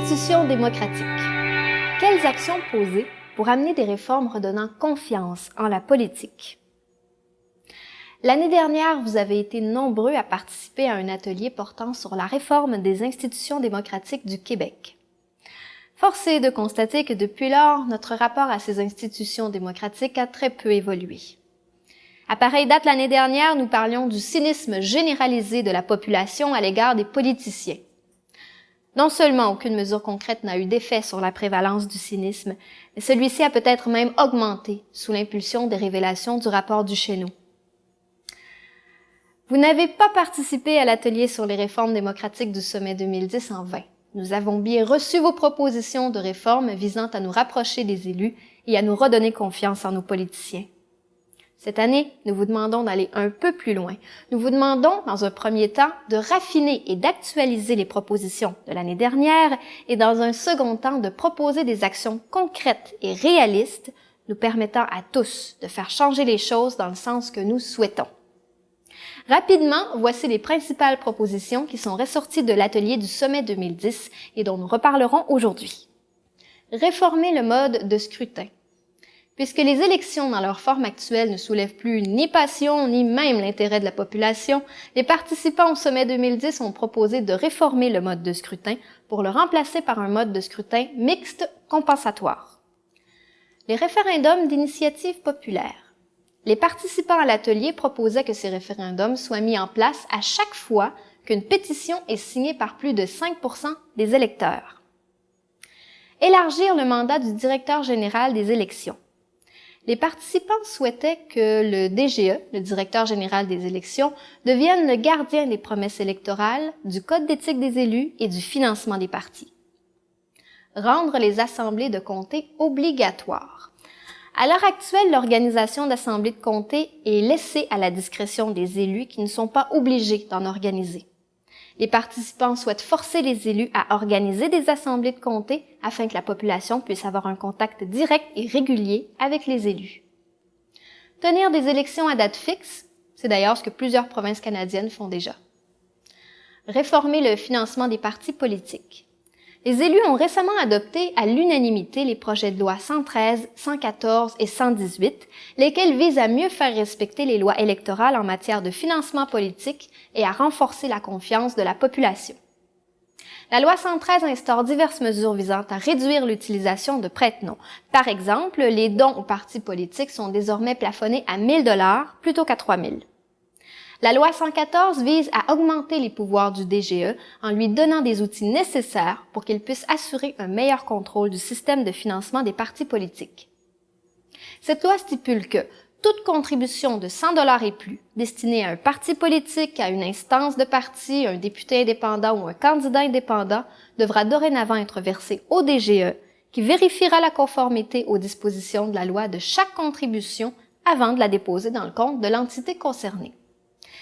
Institutions démocratiques. Quelles actions poser pour amener des réformes redonnant confiance en la politique? L'année dernière, vous avez été nombreux à participer à un atelier portant sur la réforme des institutions démocratiques du Québec. Force est de constater que depuis lors, notre rapport à ces institutions démocratiques a très peu évolué. À pareille date l'année dernière, nous parlions du cynisme généralisé de la population à l'égard des politiciens. Non seulement aucune mesure concrète n'a eu d'effet sur la prévalence du cynisme, mais celui-ci a peut-être même augmenté sous l'impulsion des révélations du rapport Duchesneau. Vous n'avez pas participé à l'atelier sur les réformes démocratiques du sommet 2010 en vain. Nous avons bien reçu vos propositions de réformes visant à nous rapprocher des élus et à nous redonner confiance en nos politiciens. Cette année, nous vous demandons d'aller un peu plus loin. Nous vous demandons, dans un premier temps, de raffiner et d'actualiser les propositions de l'année dernière et dans un second temps, de proposer des actions concrètes et réalistes nous permettant à tous de faire changer les choses dans le sens que nous souhaitons. Rapidement, voici les principales propositions qui sont ressorties de l'atelier du sommet 2010 et dont nous reparlerons aujourd'hui. Réformer le mode de scrutin. Puisque les élections dans leur forme actuelle ne soulèvent plus ni passion ni même l'intérêt de la population, les participants au sommet 2010 ont proposé de réformer le mode de scrutin pour le remplacer par un mode de scrutin mixte compensatoire. Les référendums d'initiative populaire. Les participants à l'atelier proposaient que ces référendums soient mis en place à chaque fois qu'une pétition est signée par plus de 5% des électeurs. Élargir le mandat du directeur général des élections. Les participants souhaitaient que le DGE, le directeur général des élections, devienne le gardien des promesses électorales, du code d'éthique des élus et du financement des partis. Rendre les assemblées de comté obligatoires. À l'heure actuelle, l'organisation d'assemblées de comté est laissée à la discrétion des élus qui ne sont pas obligés d'en organiser. Les participants souhaitent forcer les élus à organiser des assemblées de comté afin que la population puisse avoir un contact direct et régulier avec les élus. Tenir des élections à date fixe, c'est d'ailleurs ce que plusieurs provinces canadiennes font déjà. Réformer le financement des partis politiques. Les élus ont récemment adopté à l'unanimité les projets de loi 113, 114 et 118, lesquels visent à mieux faire respecter les lois électorales en matière de financement politique et à renforcer la confiance de la population. La loi 113 instaure diverses mesures visant à réduire l'utilisation de prête-noms. Par exemple, les dons aux partis politiques sont désormais plafonnés à 1 000 $ plutôt qu'à 3 000 $. La loi 114 vise à augmenter les pouvoirs du DGE en lui donnant des outils nécessaires pour qu'il puisse assurer un meilleur contrôle du système de financement des partis politiques. Cette loi stipule que toute contribution de 100 $ et plus destinée à un parti politique, à une instance de parti, un député indépendant ou un candidat indépendant devra dorénavant être versée au DGE qui vérifiera la conformité aux dispositions de la loi de chaque contribution avant de la déposer dans le compte de l'entité concernée.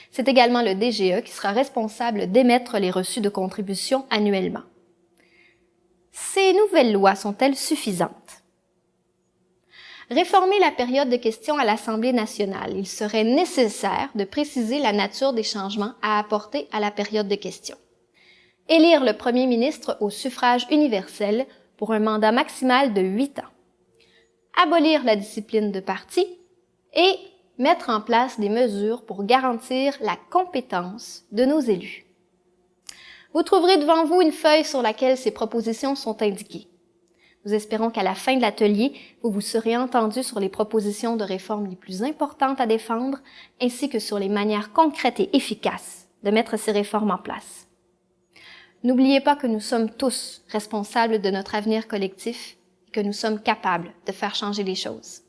C'est également le DGE qui sera responsable d'émettre les reçus de contribution annuellement. Ces nouvelles lois sont-elles suffisantes? Réformer la période de questions à l'Assemblée nationale. Il serait nécessaire de préciser la nature des changements à apporter à la période de questions. Élire le premier ministre au suffrage universel pour un mandat maximal de 8 ans. Abolir la discipline de parti et mettre en place des mesures pour garantir la compétence de nos élus. Vous trouverez devant vous une feuille sur laquelle ces propositions sont indiquées. Nous espérons qu'à la fin de l'atelier, vous vous serez entendu sur les propositions de réforme les plus importantes à défendre, ainsi que sur les manières concrètes et efficaces de mettre ces réformes en place. N'oubliez pas que nous sommes tous responsables de notre avenir collectif et que nous sommes capables de faire changer les choses.